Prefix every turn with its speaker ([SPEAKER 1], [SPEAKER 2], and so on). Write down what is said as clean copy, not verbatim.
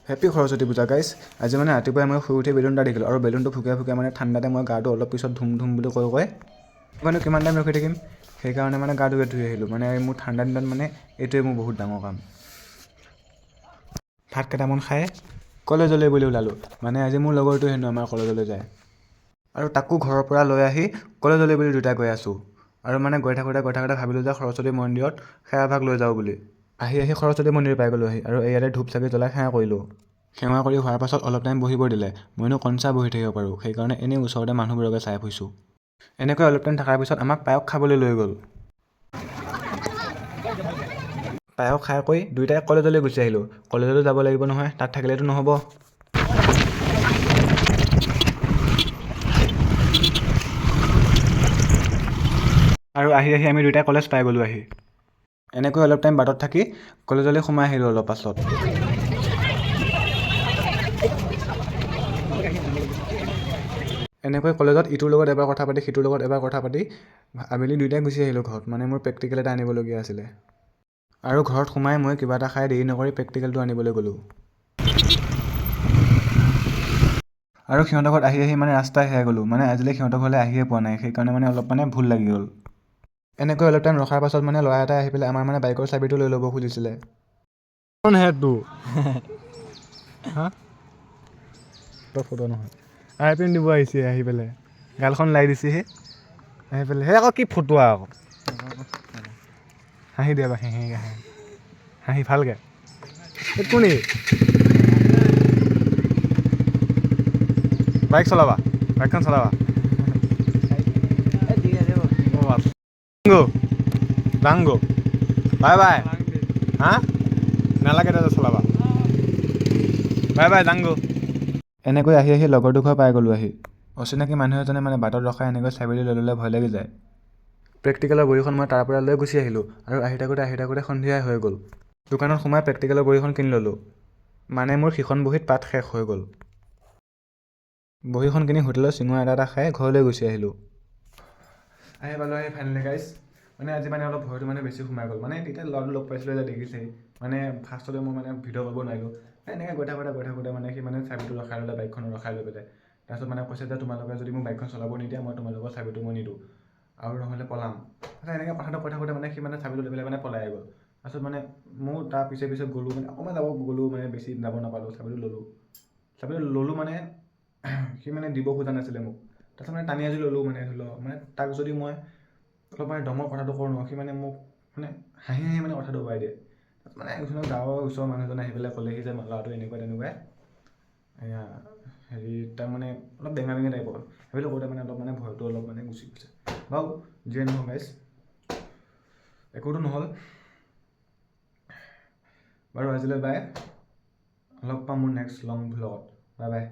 [SPEAKER 1] Happy Saraswati পূজা গাইছ। আজি মানে ৰাতিপুৱাই মই শুই উঠি বেলুন এটা দেখিলোঁ আৰু বেলুনটো ফুকিয়াই ফুকিয়াই মানে ঠাণ্ডাতে মই গাটো অলপ পিছত ধুম ধুম বুলি কৈ মানে কিমান টাইম ৰখি থাকিম, সেইকাৰণে মানে গাটোকে ধুই আহিলোঁ। মানে মোৰ ঠাণ্ডা দিনত মানে এইটোৱে মোৰ বহুত ডাঙৰ কাম। ভাত কেইটামান খাই কলেজলৈ বুলি ওলালোঁ। মানে আজি মোৰ লগৰটোৱে হেনো আমাৰ কলেজলৈ যায় আৰু তাকো ঘৰৰ পৰা লৈ আহি কলেজলৈ বুলি দুটাই গৈ আছোঁ। আৰু মানে গৈ থাকোঁতে ভাবিলোঁ যে সৰস্বতী মন্দিৰত সেৱা ভাগ লৈ যাওঁ বুলি। আহি সৰস্বতী মন্দিৰ পাই গ'লোহি আৰু ইয়াতে ধূপ চাকি জ্বলাই সেৱা কৰিলোঁ। সেৱা কৰি হোৱাৰ পাছত অলপ টাইম বহিব দিলে। মইনো কনচা বহি থাকিব পাৰোঁ, সেইকাৰণে এনেই ওচৰতে মানুহবোৰকে চাই ফুৰিছোঁ। এনেকৈ অলপ টাইম থকাৰ পিছত আমাক পায়স খাবলৈ লৈ গ'ল। পায়স খাই কৰি দুয়োটাই কলেজলৈ গুচি আহিলোঁ। কলেজলৈ যাব লাগিব নহয়, তাত থাকিলেতো নহ'ব। আৰু আহি আমি দুয়োটাই কলেজ পাই গ'লোঁ আহি। এনেকৈ অলপ টাইম বাটত থাকি কলেজলৈ সোমাই আহিলোঁ অলপ পাছত। এনেকৈ কলেজত ইটোৰ লগত এবাৰ কথা পাতি সিটোৰ লগত এবাৰ কথা পাতি আবেলি দুয়োটাই গুচি আহিলোঁ ঘৰত। মানে মোৰ প্ৰেক্টিকেল এটা আনিবলগীয়া আছিলে। আৰু ঘৰত সোমাই মই কিবা এটা খাই দেৰি নকৰি প্ৰেক্টিকেলটো আনিবলৈ গ'লোঁ। আৰু সিহঁতৰ ঘৰত আহি মানে ৰাস্তাই হেৰাই গ'লোঁ। মানে আজিলৈ সিহঁতৰ ঘৰলৈ আহিয়ে পোৱা নাই, সেইকাৰণে মানে অলপ ভুল লাগি গ'ল। এনেকৈ অলপ টাইম ৰখাৰ পাছত মানে ল'ৰা এটাই আহি পেলাই আমাৰ মানে বাইকৰ চাবিটো লৈ ল'ব খুজিছিলে। কোন হেতু হা তই ফটো নহয় আইপিন দিব আহিছে, আহি পেলাই গালখন লাই দিছেহি আহি পেলাই। সেই আকৌ কি ফটোৱা আকৌ হাঁহি দিয়া বা হাঁহি ভালকৈ কোন বাইক চলাবা, বাইকখন চলাবা। ৰাংগো বাই বাই হা নালাগে দাদা চলাবা, বাই বাই যাংগো। এনেকৈ আহি লগৰ দুঘৰ পাই গ'লোঁ আহি। অচিনাকি মানুহ এজনে মানে বাটত ৰখাই এনেকৈ চাবিটো লৈ ল'লে ভয় লাগি যায়। প্ৰেক্টিকেলৰ বহীখন মই তাৰ পৰা লৈ গুচি আহিলোঁ আৰু আহি থাকোঁতে সন্ধিয়াই হৈ গ'ল। দোকানত সোমাই প্ৰেক্টিকেলৰ বহীখন কিনি ল'লোঁ। মানে মোৰ সিখন বহীত পাত শেষ হৈ গ'ল। বহীখন কিনি হোটেলত চিঙৰা এটা খাই ঘৰলৈ গুচি আহিলোঁ। আহি পালোঁ ফাইনেলি গাইছ। মানে আজি অলপ ভয়টো বেছি সোমাই গ'ল। মানে তেতিয়া ল'ৰাটো লগ পাইছিলোঁ যে দেখিছেই। মানে ফাৰ্ষ্টতে মই ভিডিঅ' কৰিব নোৱাৰিলোঁ। এনেকৈ গৈ থাকোঁতে সি চাবিটো ৰখাই ল'লে, বাইকখন ৰখাই লৈ পেলাই। তাৰপিছত কৈছে যে তোমালোকে যদি মোক বাইকখন চলাব নিদিয়া মই তোমালোকৰ চাবিটো মই নিদিওঁ আৰু নহ'লে পলাম। তাৰপিছত এনেকৈ কথাটো কৈ থাকোঁতে সি চাবিটো লৈ পেলাই পলাই গ'ল। তাৰপিছত মোৰ তাৰ পিছে গ'লোঁ, অকণমান যাব গ'লোঁ, বেছি যাব নাপালোঁ। চাবিটো ল'লোঁ সি দিব খোজা নাছিলে মোক। তাৰপিছত টানি আজুৰি ল'লোঁ ধৰি লওক তাক যদি মই অলপ দমৰ কথাটো কওঁ ন, সি মোক হাঁহি কথাটো ওলাই দিয়ে। তাৰপিছত গাঁৱৰ ওচৰৰ মানুহজনে আহি পেলাই ক'লেহি যে ল'ৰাটো এনেকুৱা তেনেকুৱাই এয়া তাক অলপ বেঙা টাইপৰ। সেইবিলাক কৰোঁতে অলপ ভয়টো অলপ গুচি গৈছে। বাৰু যিয়ে নহওক গাইছ, একোতো নহ'ল। বাৰু আজিলৈ বাই, লগ পাম মোৰ নেক্সট লং ভ্লগত। Bye bye.